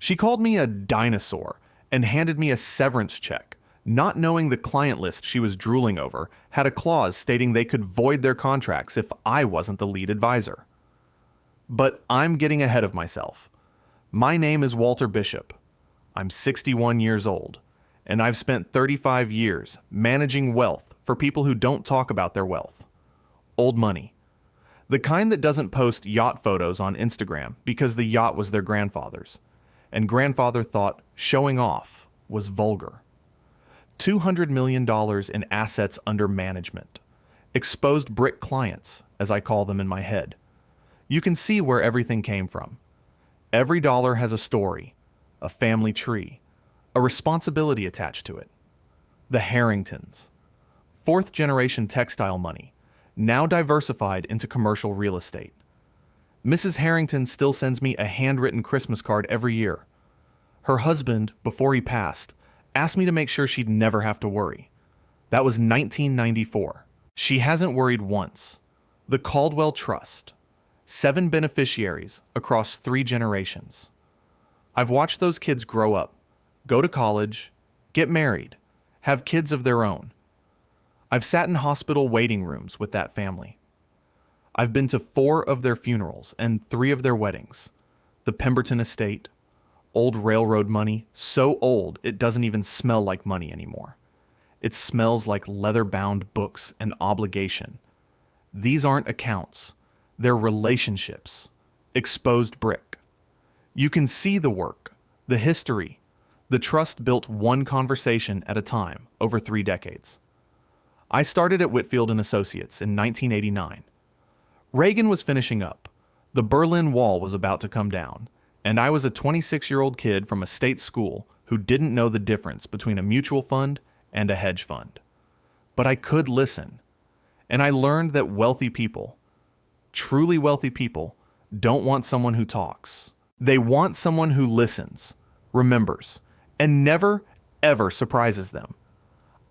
She called me a dinosaur and handed me a severance check, not knowing the client list she was drooling over had a clause stating they could void their contracts if I wasn't the lead advisor. But I'm getting ahead of myself. My name is Walter Bishop. I'm 61 years old, and I've spent 35 years managing wealth for people who don't talk about their wealth. Old money. The kind that doesn't post yacht photos on Instagram because the yacht was their grandfather's, and grandfather thought showing off was vulgar. $200 million in assets under management. Exposed brick clients, as I call them in my head. You can see where everything came from. Every dollar has a story, a family tree, a responsibility attached to it. The Harringtons. Fourth-generation textile money, now diversified into commercial real estate. Mrs. Harrington still sends me a handwritten Christmas card every year. Her husband, before he passed, asked me to make sure she'd never have to worry. That was 1994. She hasn't worried once. The Caldwell Trust. 7 beneficiaries across 3 generations. I've watched those kids grow up, go to college, get married, have kids of their own. I've sat in hospital waiting rooms with that family. I've been to 4 of their funerals and 3 of their weddings. The Pemberton estate, old railroad money, so old it doesn't even smell like money anymore. It smells like leather-bound books and obligation. These aren't accounts. They're relationships. Exposed brick. You can see the work, the history. The trust built one conversation at a time over 3 decades. I started at Whitfield and Associates in 1989. Reagan was finishing up. The Berlin Wall was about to come down, and I was a 26-year-old kid from a state school who didn't know the difference between a mutual fund and a hedge fund. But I could listen, and I learned that wealthy people, truly wealthy people, don't want someone who talks. They want someone who listens, remembers, and never, ever surprises them.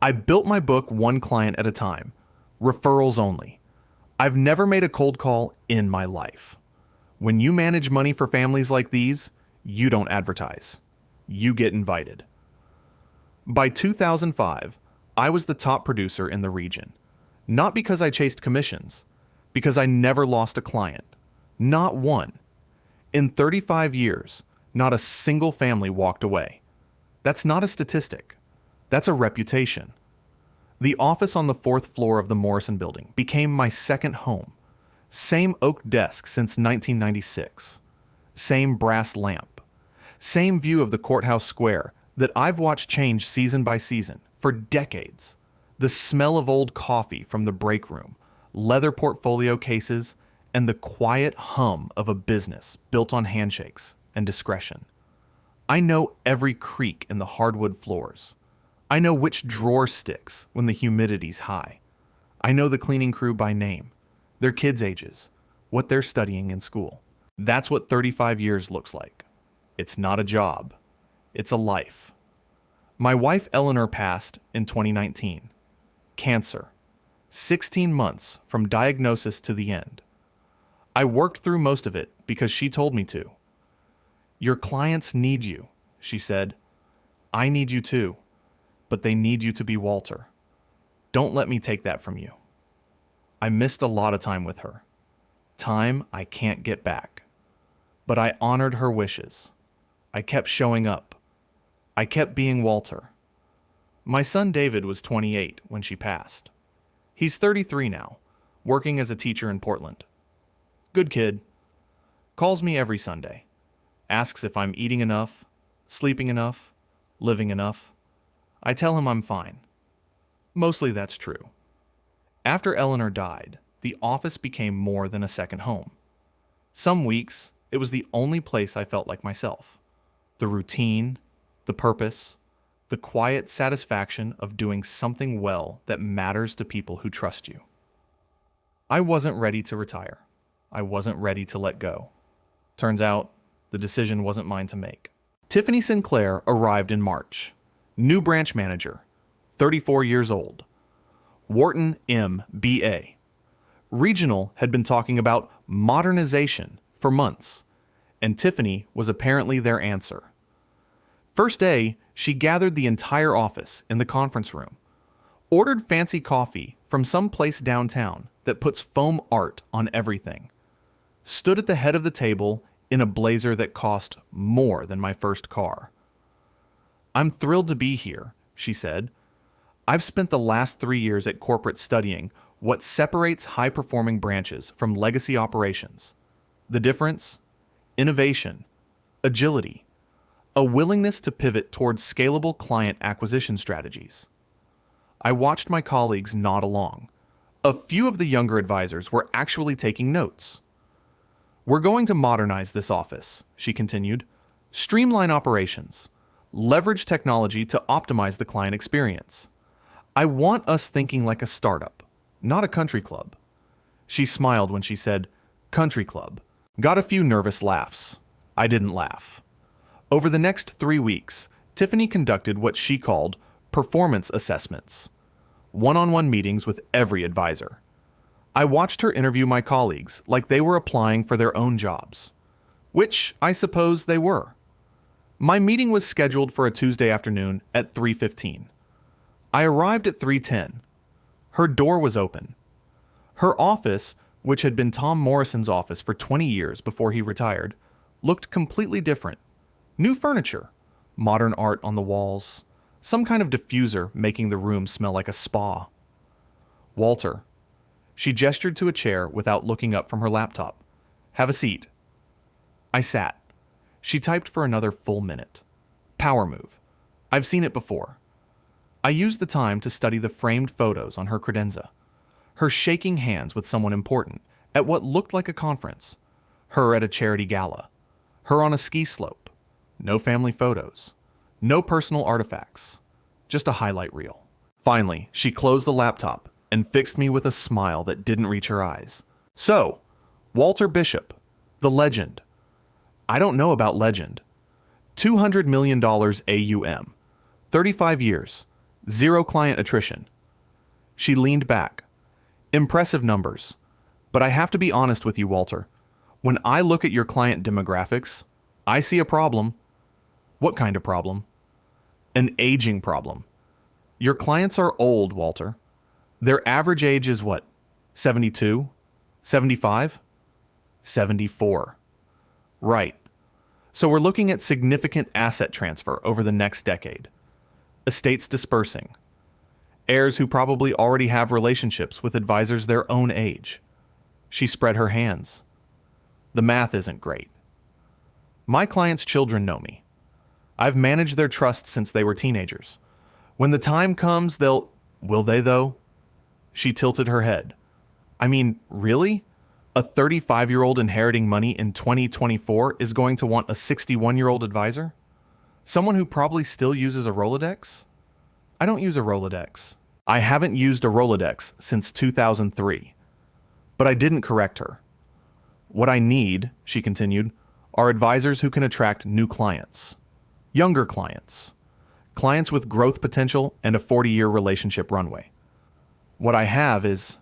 I built my book one client at a time, referrals only. I've never made a cold call in my life. When you manage money for families like these, you don't advertise. You get invited. By 2005, I was the top producer in the region. Not because I chased commissions, because I never lost a client. Not one. In 35 years, not a single family walked away. That's not a statistic. That's a reputation. The office on the 4th floor of the Morrison Building became my second home. Same oak desk since 1996. Same brass lamp. Same view of the courthouse square that I've watched change season by season for decades. The smell of old coffee from the break room, leather portfolio cases, and the quiet hum of a business built on handshakes and discretion. I know every creak in the hardwood floors. I know which drawer sticks when the humidity's high. I know the cleaning crew by name, their kids' ages, what they're studying in school. That's what 35 years looks like. It's not a job. It's a life. My wife Eleanor passed in 2019. Cancer. 16 months from diagnosis to the end. I worked through most of it because she told me to. Your clients need you, she said. I need you too, but they need you to be Walter. Don't let me take that from you. I missed a lot of time with her. Time I can't get back. But I honored her wishes. I kept showing up. I kept being Walter. My son David was 28 when she passed. He's 33 now, working as a teacher in Portland. Good kid. Calls me every Sunday. Asks if I'm eating enough, sleeping enough, living enough. I tell him I'm fine. Mostly that's true. After Eleanor died, the office became more than a second home. Some weeks, it was the only place I felt like myself. The routine, the purpose, the quiet satisfaction of doing something well that matters to people who trust you. I wasn't ready to retire. I wasn't ready to let go. Turns out, the decision wasn't mine to make. Tiffany Sinclair arrived in March. New branch manager, 34 years old. Wharton MBA. Regional had been talking about modernization for months, and Tiffany was apparently their answer. First day, she gathered the entire office in the conference room, ordered fancy coffee from some place downtown that puts foam art on everything, stood at the head of the table in a blazer that cost more than my first car. "I'm thrilled to be here," she said. "I've spent the last 3 years at corporate studying what separates high-performing branches from legacy operations. The difference? Innovation, agility, a willingness to pivot towards scalable client acquisition strategies." I watched my colleagues nod along. A few of the younger advisors were actually taking notes. "We're going to modernize this office," she continued. "Streamline operations. Leverage technology to optimize the client experience. I want us thinking like a startup, not a country club." She smiled when she said, "country club." Got a few nervous laughs. I didn't laugh. Over the next 3 weeks, Tiffany conducted what she called performance assessments, one-on-one meetings with every advisor. I watched her interview my colleagues like they were applying for their own jobs, which I suppose they were. My meeting was scheduled for a Tuesday afternoon at 3:15. I arrived at 3:10. Her door was open. Her office, which had been Tom Morrison's office for 20 years before he retired, looked completely different. New furniture, modern art on the walls, some kind of diffuser making the room smell like a spa. "Walter." She gestured to a chair without looking up from her laptop. "Have a seat." I sat. She typed for another full minute. Power move. I've seen it before. I used the time to study the framed photos on her credenza. Her shaking hands with someone important at what looked like a conference. Her at a charity gala. Her on a ski slope. No family photos. No personal artifacts. Just a highlight reel. Finally, she closed the laptop and fixed me with a smile that didn't reach her eyes. "So, Walter Bishop, the legend." I don't know about legend. $200 million AUM. 35 years. 0 client attrition. She leaned back. "Impressive numbers. But I have to be honest with you, Walter. When I look at your client demographics, I see a problem." "What kind of problem?" "An aging problem. Your clients are old, Walter. Their average age is what? 72? 75? 74. Right. So we're looking at significant asset transfer over the next decade. Estates dispersing. Heirs who probably already have relationships with advisors their own age." She spread her hands. "The math isn't great. My clients' children know me. I've managed their trust since they were teenagers. When the time comes, they'll... Will they, though?" She tilted her head. "I mean, really? A 35-year-old inheriting money in 2024 is going to want a 61-year-old advisor? Someone who probably still uses a Rolodex?" "I don't use a Rolodex. I haven't used a Rolodex since 2003. But I didn't correct her. "What I need," she continued, "are advisors who can attract new clients. Younger clients. Clients with growth potential and a 40-year relationship runway. What I have is..."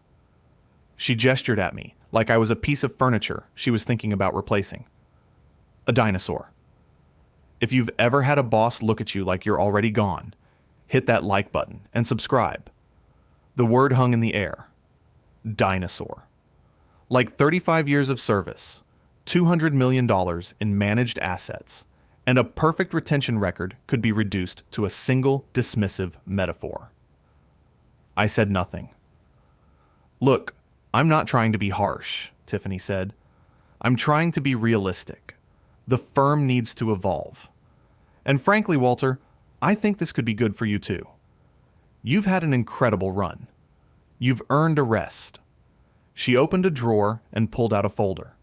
She gestured at me like I was a piece of furniture she was thinking about replacing. "A dinosaur. If you've ever had a boss look at you like you're already gone, hit that like button and subscribe." The word hung in the air. Dinosaur. Like 35 years of service, $200 million in managed assets, and a perfect retention record could be reduced to a single dismissive metaphor. I said nothing. "Look, I'm not trying to be harsh," Tiffany said. "I'm trying to be realistic. The firm needs to evolve. And frankly, Walter, I think this could be good for you too. You've had an incredible run. You've earned a rest." She opened a drawer and pulled out a folder.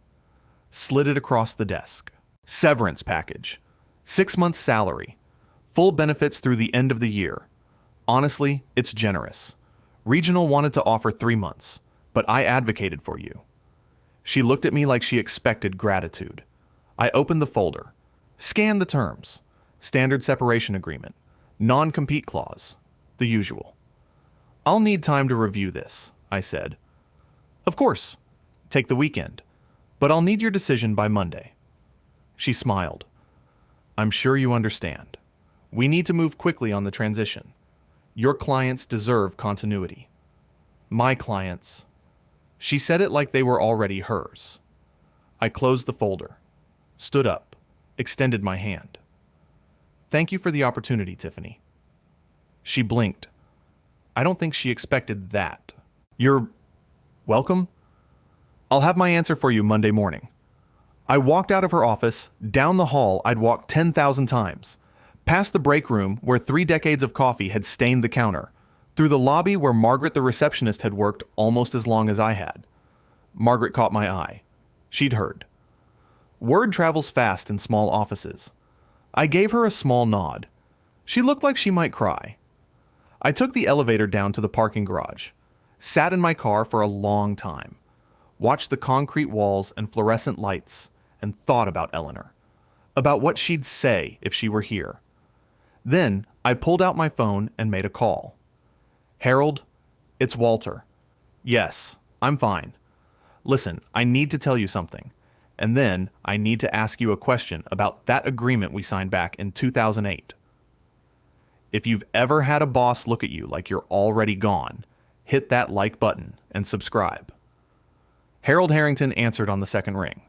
Slid it across the desk. "Severance package. 6 months salary. Full benefits through the end of the year. Honestly, it's generous. Regional wanted to offer 3 months, but I advocated for you." She looked at me like she expected gratitude. I opened the folder. Scanned the terms. Standard separation agreement. Non-compete clause. The usual. "I'll need time to review this," I said. "Of course. Take the weekend. But I'll need your decision by Monday." She smiled. "I'm sure you understand." We need to move quickly on the transition. Your clients deserve continuity. My clients. She said it like they were already hers. I closed the folder, stood up, extended my hand. Thank you for the opportunity, Tiffany. She blinked. I don't think she expected that. You're welcome? I'll have my answer for you Monday morning. I walked out of her office, down the hall I'd walked 10,000 times, past the break room where 3 decades of coffee had stained the counter, through the lobby where Margaret the receptionist had worked almost as long as I had. Margaret caught my eye. She'd heard. Word travels fast in small offices. I gave her a small nod. She looked like she might cry. I took the elevator down to the parking garage, sat in my car for a long time, watched the concrete walls and fluorescent lights, and thought about Eleanor, about what she'd say if she were here. Then I pulled out my phone and made a call. Harold, it's Walter. Yes, I'm fine. Listen, I need to tell you something, and then I need to ask you a question about that agreement we signed back in 2008. If you've ever had a boss look at you like you're already gone, hit that like button and subscribe. Harold Harrington answered on the second ring.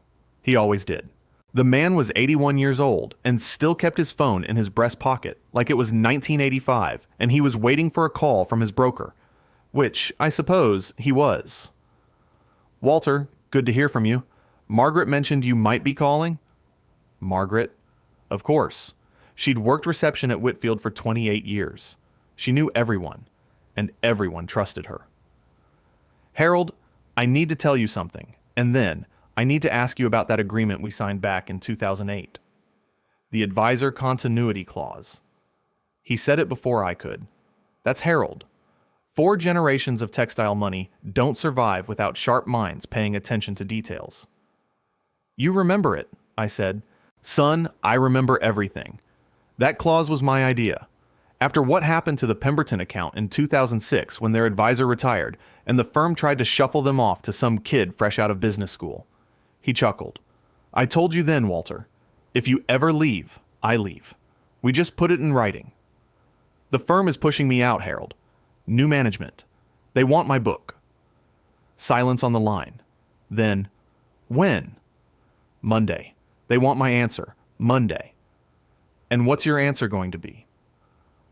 He always did. The man was 81 years old and still kept his phone in his breast pocket like it was 1985 and he was waiting for a call from his broker, which I suppose he was. Walter, good to hear from you. Margaret mentioned you might be calling? Margaret? Of course. She'd worked reception at Whitfield for 28 years. She knew everyone, and everyone trusted her. Harold, I need to tell you something, and then I need to ask you about that agreement we signed back in 2008. The advisor continuity clause. He said it before I could. That's Harold. 4 generations of textile money don't survive without sharp minds paying attention to details. You remember it, I said. Son, I remember everything. That clause was my idea. After what happened to the Pemberton account in 2006 when their advisor retired and the firm tried to shuffle them off to some kid fresh out of business school. He chuckled. I told you then, Walter. If you ever leave, I leave. We just put it in writing. The firm is pushing me out, Harold. New management. They want my book. Silence on the line. Then, when? Monday. They want my answer. Monday. And what's your answer going to be?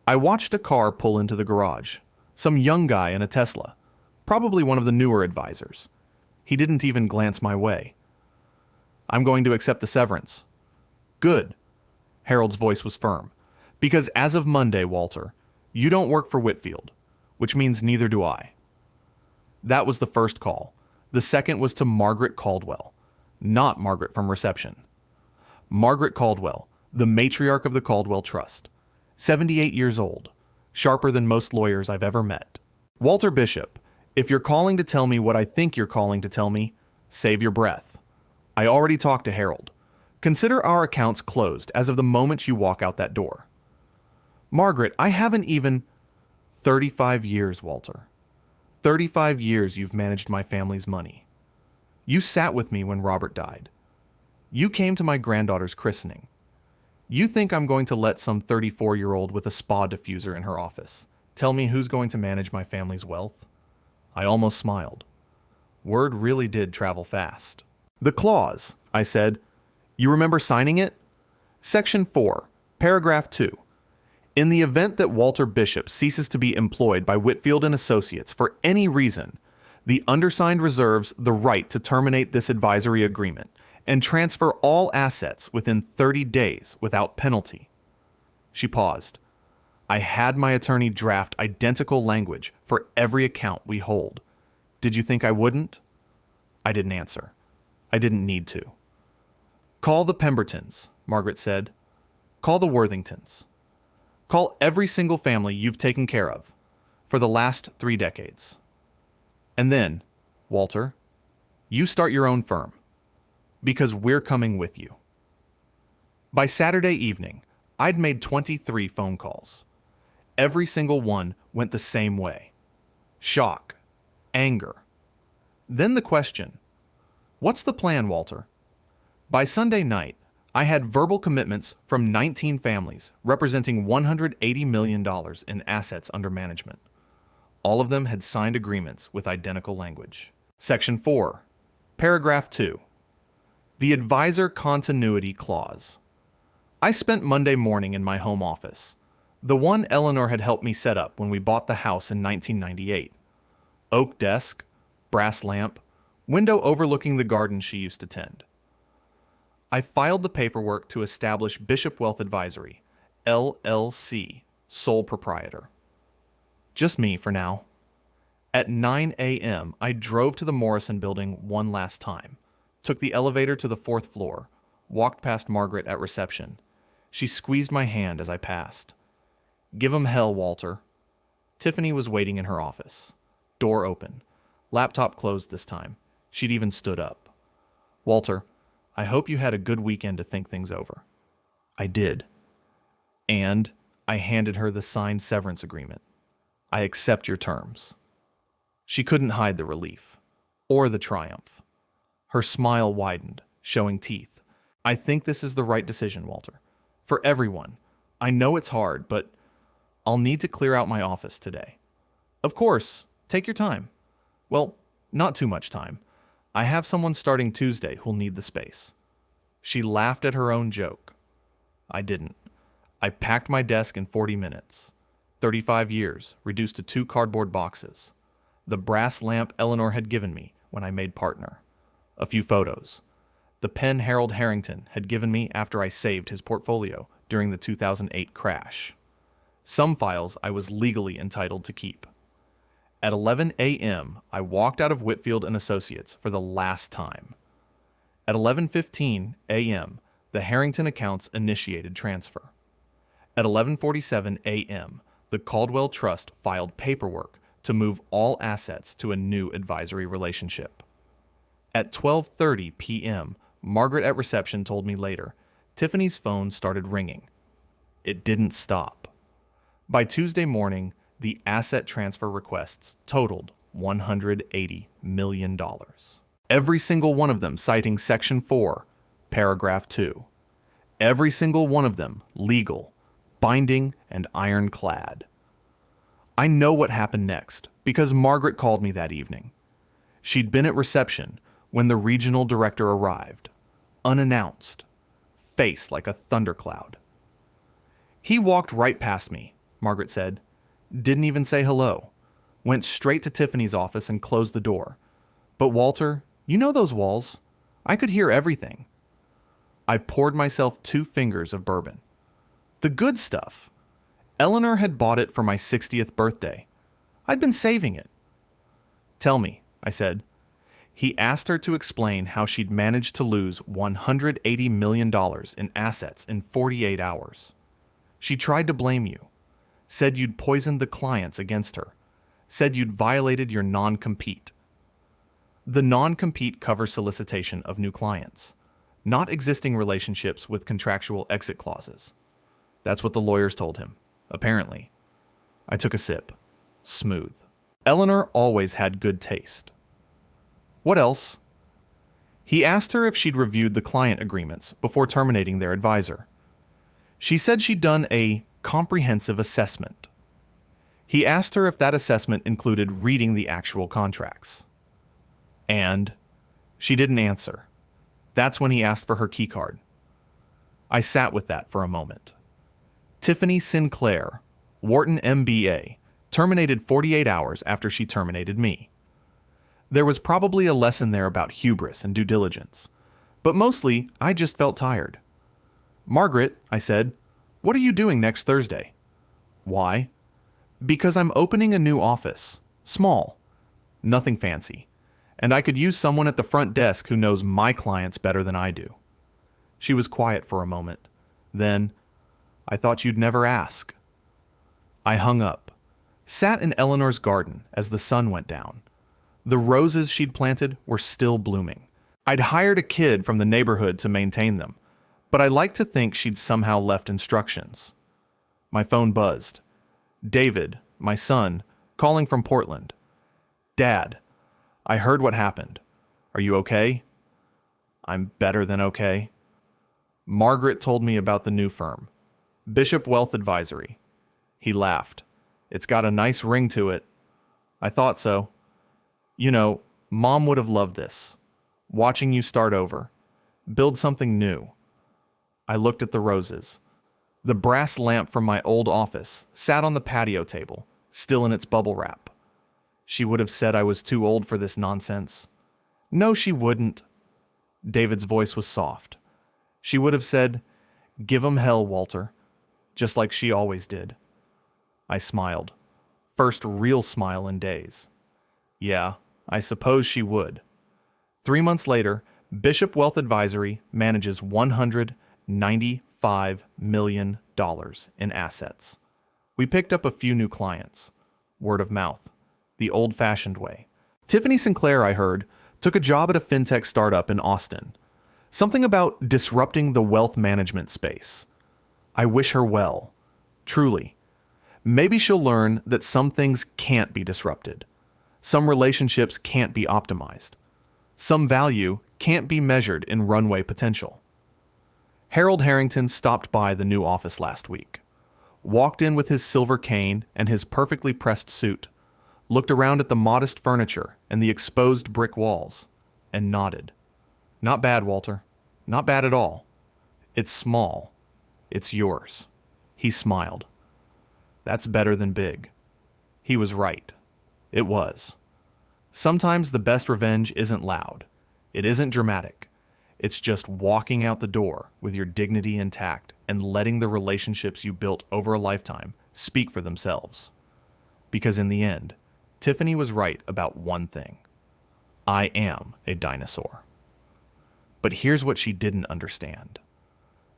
I watched a car pull into the garage. Some young guy in a Tesla. Probably one of the newer advisors. He didn't even glance my way. I'm going to accept the severance. Good. Harold's voice was firm. Because as of Monday, Walter, you don't work for Whitfield, which means neither do I. That was the first call. The second was to Margaret Caldwell, not Margaret from reception. Margaret Caldwell, the matriarch of the Caldwell Trust, 78 years old, sharper than most lawyers I've ever met. Walter Bishop, if you're calling to tell me what I think you're calling to tell me, save your breath. I already talked to Harold. Consider our accounts closed as of the moment you walk out that door. Margaret, I haven't even... 35 years, Walter. 35 years you've managed my family's money. You sat with me when Robert died. You came to my granddaughter's christening. You think I'm going to let some 34-year-old with a spa diffuser in her office tell me who's going to manage my family's wealth? I almost smiled. Word really did travel fast. The clause, I said. You remember signing it? Section 4, paragraph 2. In the event that Walter Bishop ceases to be employed by Whitfield and Associates for any reason, the undersigned reserves the right to terminate this advisory agreement and transfer all assets within 30 days without penalty. She paused. I had my attorney draft identical language for every account we hold. Did you think I wouldn't? I didn't answer. I didn't need to. Call the Pembertons, Margaret said. Call the Worthingtons. Call every single family you've taken care of for the last 3 decades. And then, Walter, you start your own firm, because we're coming with you. By Saturday evening, I'd made 23 phone calls. Every single one went the same way. Shock, anger. Then the question, what's the plan, Walter? By Sunday night, I had verbal commitments from 19 families representing $180 million in assets under management. All of them had signed agreements with identical language. Section 4, Paragraph 2. The Advisor Continuity Clause. I spent Monday morning in my home office, the one Eleanor had helped me set up when we bought the house in 1998. Oak desk, brass lamp, window overlooking the garden she used to tend. I filed the paperwork to establish Bishop Wealth Advisory, LLC, sole proprietor. Just me for now. At 9 a.m., I drove to the Morrison building one last time, took the elevator to the 4th floor, walked past Margaret at reception. She squeezed my hand as I passed. "Give 'em hell, Walter." Tiffany was waiting in her office. Door open. Laptop closed this time. She'd even stood up. "Walter, I hope you had a good weekend to think things over." I did. And I handed her the signed severance agreement. "I accept your terms." She couldn't hide the relief, or the triumph. Her smile widened, showing teeth. "I think this is the right decision, Walter. For everyone. I know it's hard, but I'll need to clear out my office today." "Of course. Take your time." "Well, not too much time. I have someone starting Tuesday who'll need the space." She laughed at her own joke. I didn't. I packed my desk in 40 minutes. 35 years, reduced to 2 cardboard boxes. The brass lamp Eleanor had given me when I made partner. A few photos. The pen Harold Harrington had given me after I saved his portfolio during the 2008 crash. Some files I was legally entitled to keep. At 11 a.m., I walked out of Whitfield & Associates for the last time. At 11:15 a.m., the Harrington accounts initiated transfer. At 11:47 a.m., the Caldwell Trust filed paperwork to move all assets to a new advisory relationship. At 12:30 p.m., Margaret at reception told me later, Tiffany's phone started ringing. It didn't stop. By Tuesday morning, the asset transfer requests totaled $180 million. Every single one of them citing Section 4, Paragraph 2. Every single one of them legal, binding, and ironclad. I know what happened next because Margaret called me that evening. She'd been at reception when the regional director arrived, unannounced, face like a thundercloud. "He walked right past me," Margaret said. "Didn't even say hello. Went straight to Tiffany's office and closed the door. But Walter, you know those walls. I could hear everything." I poured myself 2 fingers of bourbon. The good stuff. Eleanor had bought it for my 60th birthday. I'd been saving it. "Tell me," I said. He asked her to explain how she'd managed to lose $180 million in assets in 48 hours. She tried to blame you. Said you'd poisoned the clients against her. Said you'd violated your non-compete. The non-compete covers solicitation of new clients, not existing relationships with contractual exit clauses. That's what the lawyers told him, apparently. I took a sip. Smooth. Eleanor always had good taste. What else? He asked her if she'd reviewed the client agreements before terminating their advisor. She said she'd done a comprehensive assessment. He asked her if that assessment included reading the actual contracts. And she didn't answer. That's when he asked for her keycard. I sat with that for a moment. Tiffany Sinclair, Wharton MBA, terminated 48 hours after she terminated me. There was probably a lesson there about hubris and due diligence, but mostly I just felt tired. "Margaret," I said, "what are you doing next Thursday?" "Why?" "Because I'm opening a new office. Small. Nothing fancy. And I could use someone at the front desk who knows my clients better than I do." She was quiet for a moment. Then, "I thought you'd never ask." I hung up, sat in Eleanor's garden as the sun went down. The roses she'd planted were still blooming. I'd hired a kid from the neighborhood to maintain them, but I liked to think she'd somehow left instructions. My phone buzzed. David, my son, calling from Portland. "Dad, I heard what happened. Are you okay?" "I'm better than okay." Margaret told me about the new firm, Bishop Wealth Advisory. He laughed. It's got a nice ring to it. I thought so. You know, Mom would have loved this. Watching you start over. Build something new. I looked at the roses. The brass lamp from my old office sat on the patio table, still in its bubble wrap. She would have said I was too old for this nonsense. No, she wouldn't. David's voice was soft. She would have said, "Give 'em hell, Walter," just like she always did. I smiled. First real smile in days. Yeah, I suppose she would. 3 months later, Bishop Wealth Advisory manages $195 million in assets. We picked up a few new clients. Word of mouth. The old-fashioned way. Tiffany Sinclair, I heard, took a job at a fintech startup in Austin. Something about disrupting the wealth management space. I wish her well. Truly. Maybe she'll learn that some things can't be disrupted. Some relationships can't be optimized. Some value can't be measured in runway potential. Harold Harrington stopped by the new office last week. Walked in with his silver cane and his perfectly pressed suit. Looked around at the modest furniture and the exposed brick walls, and nodded. Not bad, Walter. Not bad at all. It's small. It's yours. He smiled. That's better than big. He was right. It was. Sometimes the best revenge isn't loud. It isn't dramatic. It's just walking out the door with your dignity intact and letting the relationships you built over a lifetime speak for themselves. Because in the end, Tiffany was right about one thing. I am a dinosaur. But here's what she didn't understand.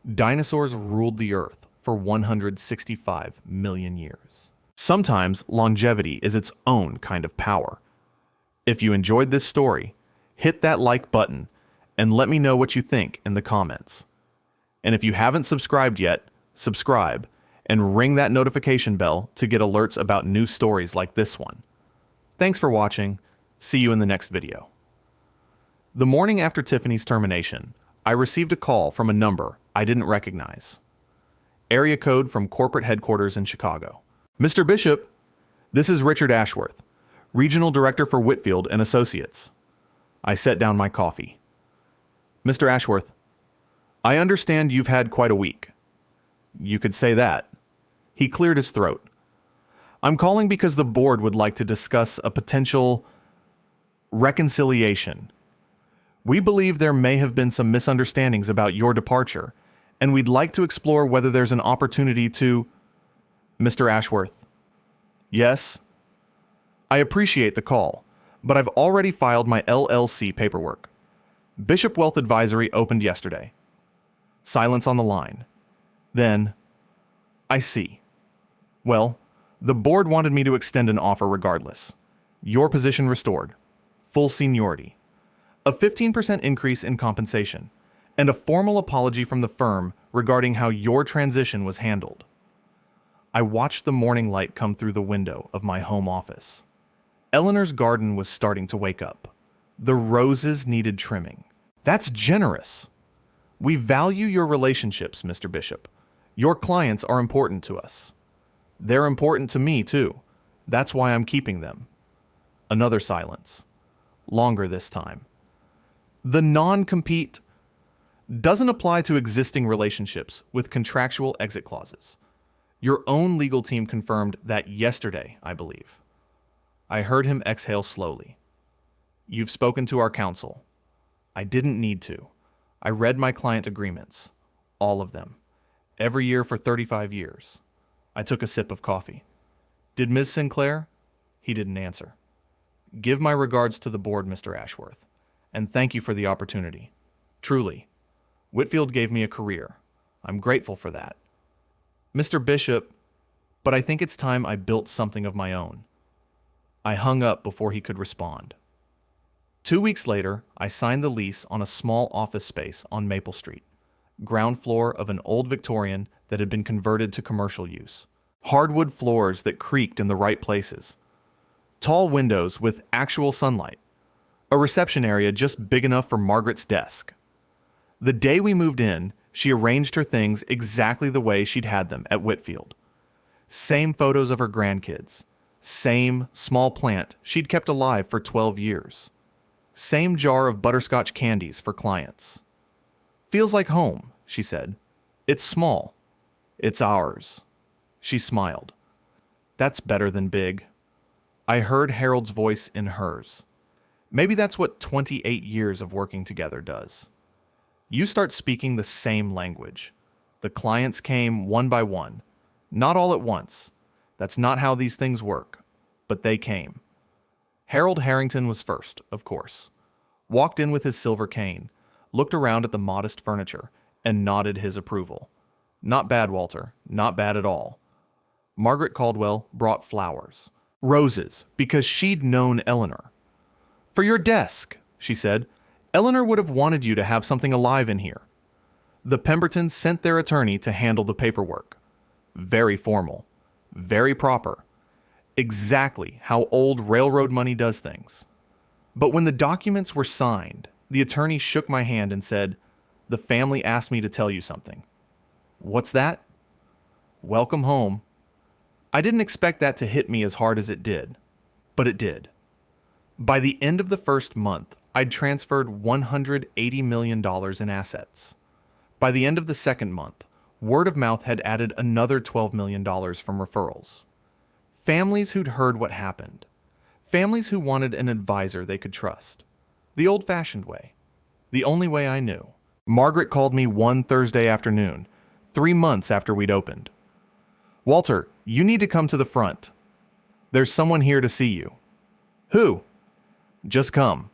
Dinosaurs ruled the earth for 165 million years. Sometimes longevity is its own kind of power. If you enjoyed this story, hit that like button and let me know what you think in the comments. And if you haven't subscribed yet, subscribe and ring that notification bell to get alerts about new stories like this one. Thanks for watching. See you in the next video. The morning after Tiffany's termination, I received a call from a number I didn't recognize. Area code from corporate headquarters in Chicago. Mr. Bishop, this is Richard Ashworth, Regional Director for Whitfield and Associates. I set down my coffee. Mr. Ashworth, I understand you've had quite a week. You could say that. He cleared his throat. I'm calling because the board would like to discuss a potential reconciliation. We believe there may have been some misunderstandings about your departure, and we'd like to explore whether there's an opportunity to... Mr. Ashworth. Yes? I appreciate the call, but I've already filed my LLC paperwork. Bishop Wealth Advisory opened yesterday. Silence on the line. Then, I see. Well, the board wanted me to extend an offer regardless. Your position restored. Full seniority. A 15% increase in compensation. And a formal apology from the firm regarding how your transition was handled. I watched the morning light come through the window of my home office. Eleanor's garden was starting to wake up. The roses needed trimming. That's generous. We value your relationships, Mr. Bishop. Your clients are important to us. They're important to me, too. That's why I'm keeping them. Another silence. Longer this time. The non-compete doesn't apply to existing relationships with contractual exit clauses. Your own legal team confirmed that yesterday, I believe. I heard him exhale slowly. You've spoken to our counsel. I didn't need to. I read my client agreements. All of them. Every year for 35 years. I took a sip of coffee. Did Ms. Sinclair? He didn't answer. Give my regards to the board, Mr. Ashworth, and thank you for the opportunity. Truly, Whitfield gave me a career. I'm grateful for that. Mr. Bishop, but I think it's time I built something of my own. I hung up before he could respond. 2 weeks later, I signed the lease on a small office space on Maple Street, ground floor of an old Victorian that had been converted to commercial use. Hardwood floors that creaked in the right places. Tall windows with actual sunlight. A reception area just big enough for Margaret's desk. The day we moved in, She arranged her things exactly the way she'd had them at Whitfield. Same photos of her grandkids. Same small plant she'd kept alive for 12 years. Same jar of butterscotch candies for clients. Feels like home, she said. It's small. It's ours. She smiled. That's better than big. I heard Harold's voice in hers. Maybe that's what 28 years of working together does. You start speaking the same language. The clients came one by one, not all at once. That's not how these things work, but they came. Harold Harrington was first, of course. Walked in with his silver cane, looked around at the modest furniture, and nodded his approval. Not bad, Walter. Not bad at all. Margaret Caldwell brought flowers. Roses, because she'd known Eleanor. For your desk, she said. Eleanor would have wanted you to have something alive in here. The Pembertons sent their attorney to handle the paperwork. Very formal. Very proper. Exactly how old railroad money does things. But when the documents were signed, the attorney shook my hand and said, "The family asked me to tell you something." What's that? Welcome home. I didn't expect that to hit me as hard as it did, but it did. By the end of the first month, I'd transferred $180 million in assets. By the end of the second month, word of mouth had added another $12 million from referrals. Families who'd heard what happened. Families who wanted an advisor they could trust. The old-fashioned way. The only way I knew. Margaret called me one Thursday afternoon, 3 months after we'd opened. "Walter, you need to come to the front. There's someone here to see you." "Who?" "Just come."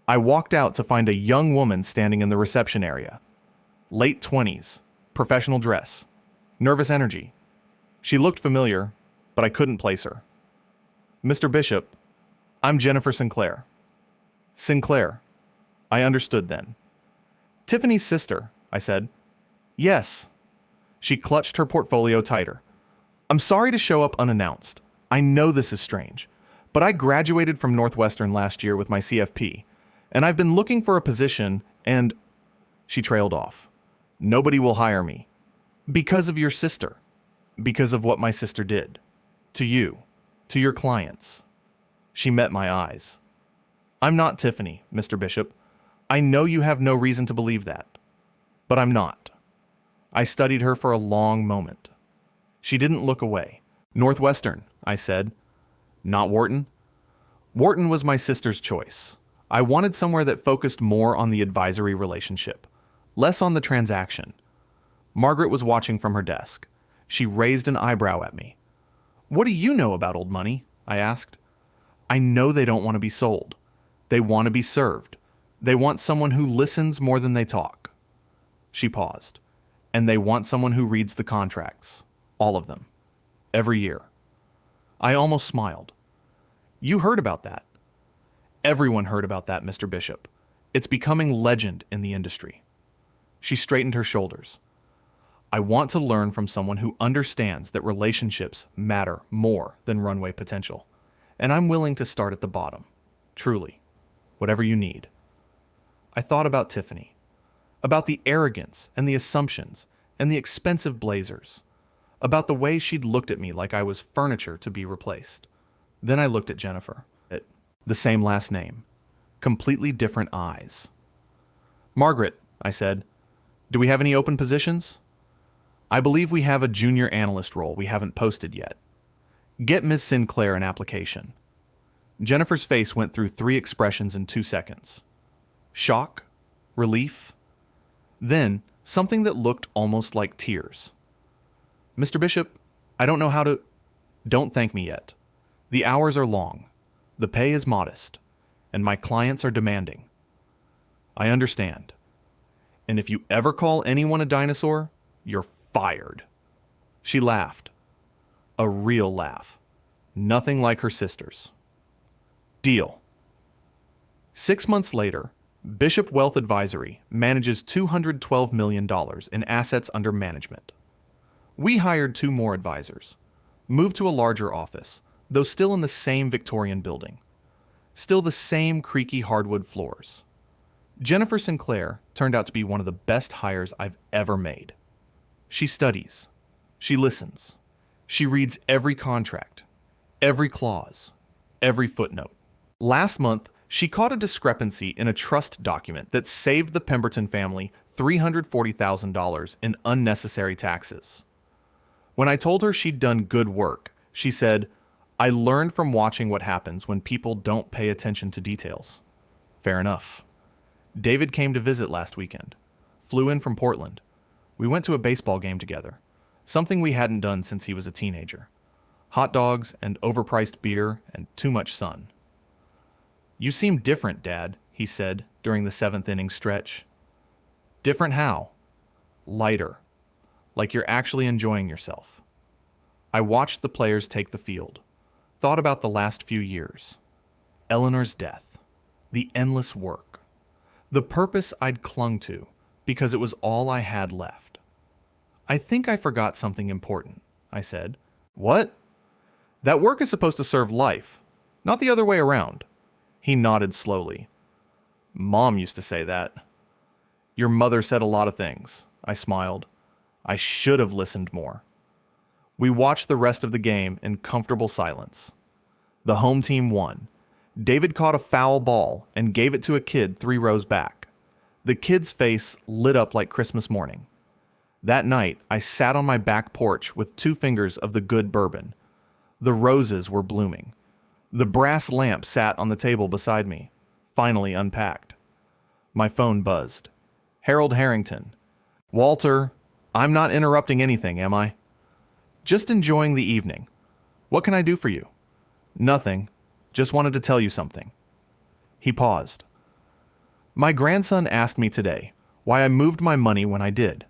I walked out to find a young woman standing in the reception area. Late 20s, professional dress, nervous energy. She looked familiar, but I couldn't place her. "Mr. Bishop, I'm Jennifer Sinclair." "Sinclair." I understood then. "Tiffany's sister," I said. "Yes." She clutched her portfolio tighter. "I'm sorry to show up unannounced. I know this is strange, but I graduated from Northwestern last year with my CFP, and I've been looking for a position and—" She trailed off. "Nobody will hire me. Because of your sister. Because of what my sister did. To you. To your clients." She met my eyes. "I'm not Tiffany, Mr. Bishop. I know you have no reason to believe that. But I'm not." I studied her for a long moment. She didn't look away. "Northwestern," I said. "Not Wharton?" Wharton was my sister's choice. I wanted somewhere that focused more on the advisory relationship, less on the transaction. Margaret was watching from her desk. She raised an eyebrow at me. "What do you know about old money?" I asked. "I know they don't want to be sold. They want to be served. They want someone who listens more than they talk." She paused. "And they want someone who reads the contracts. All of them. Every year." I almost smiled. "You heard about that." "Everyone heard about that, Mr. Bishop. It's becoming legend in the industry." She straightened her shoulders. "I want to learn from someone who understands that relationships matter more than runway potential. And I'm willing to start at the bottom. Truly. Whatever you need." I thought about Tiffany. About the arrogance and the assumptions and the expensive blazers. About the way she'd looked at me like I was furniture to be replaced. Then I looked at Jennifer. The same last name. Completely different eyes. "Margaret," I said, "do we have any open positions?" "I believe we have a junior analyst role we haven't posted yet. Get Ms. Sinclair an application." Jennifer's face went through 3 expressions in 2 seconds. Shock, relief, then something that looked almost like tears. "Mr. Bishop, I don't know how to—" "Don't thank me yet. The hours are long. The pay is modest. And my clients are demanding." "I understand. And if you ever call anyone a dinosaur, you're fired." She laughed. A real laugh. Nothing like her sister's. Deal. 6 months later, Bishop Wealth Advisory manages $212 million in assets under management. We hired 2 more advisors, moved to a larger office, though still in the same Victorian building. Still the same creaky hardwood floors. Jennifer Sinclair turned out to be one of the best hires I've ever made. She studies. She listens. She reads every contract, every clause, every footnote. Last month, she caught a discrepancy in a trust document that saved the Pemberton family $340,000 in unnecessary taxes. When I told her she'd done good work, she said, "I learned from watching what happens when people don't pay attention to details." Fair enough. David came to visit last weekend. Flew in from Portland. We went to a baseball game together, something we hadn't done since he was a teenager. Hot dogs and overpriced beer and too much sun. "You seem different, Dad," he said during the 7th inning stretch. "Different how?" "Lighter. Like you're actually enjoying yourself." I watched the players take the field. Thought about the last few years. Eleanor's death. The endless work. The purpose I'd clung to because it was all I had left. "I think I forgot something important," I said. "What?" "That work is supposed to serve life, not the other way around." He nodded slowly. "Mom used to say that." "Your mother said a lot of things," I smiled. I should have listened more. We watched the rest of the game in comfortable silence. The home team won. David caught a foul ball and gave it to a kid 3 rows back. The kid's face lit up like Christmas morning. That night, I sat on my back porch with 2 fingers of the good bourbon. The roses were blooming. The brass lamp sat on the table beside me, finally unpacked. My phone buzzed. Harold Harrington. "Walter, I'm not interrupting anything, am I?" "Just enjoying the evening. What can I do for you?" "Nothing. Just wanted to tell you something." He paused. "My grandson asked me today why I moved my money when I did.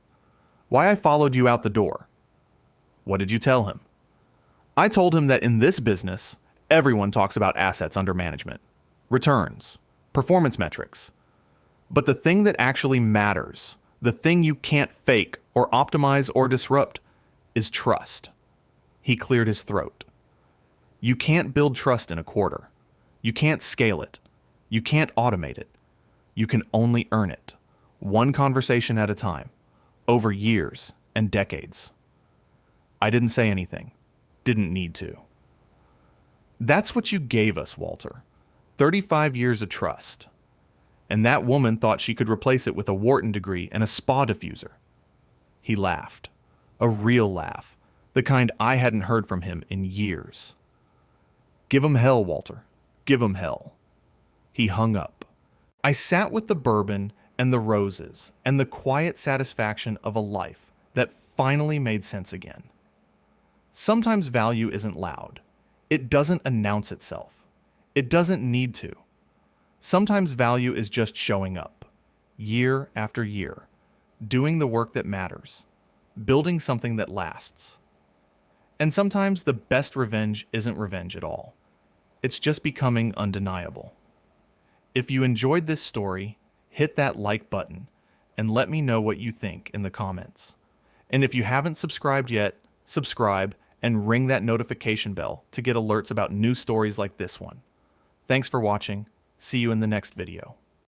Why I followed you out the door." "What did you tell him?" "I told him that in this business, everyone talks about assets under management, returns, performance metrics. But the thing that actually matters, the thing you can't fake or optimize or disrupt, is trust." He cleared his throat. "You can't build trust in a quarter. You can't scale it. You can't automate it. You can only earn it, one conversation at a time, over years and decades." I didn't say anything. Didn't need to. "That's what you gave us, Walter. 35 years of trust. And that woman thought she could replace it with a Wharton degree and a spa diffuser." He laughed. A real laugh. The kind I hadn't heard from him in years. "Give 'em hell, Walter. Give 'em hell." He hung up. I sat with the bourbon and the roses and the quiet satisfaction of a life that finally made sense again. Sometimes value isn't loud. It doesn't announce itself. It doesn't need to. Sometimes value is just showing up, year after year, doing the work that matters, building something that lasts. And sometimes the best revenge isn't revenge at all. It's just becoming undeniable. If you enjoyed this story, hit that like button and let me know what you think in the comments. And if you haven't subscribed yet, subscribe and ring that notification bell to get alerts about new stories like this one. Thanks for watching. See you in the next video.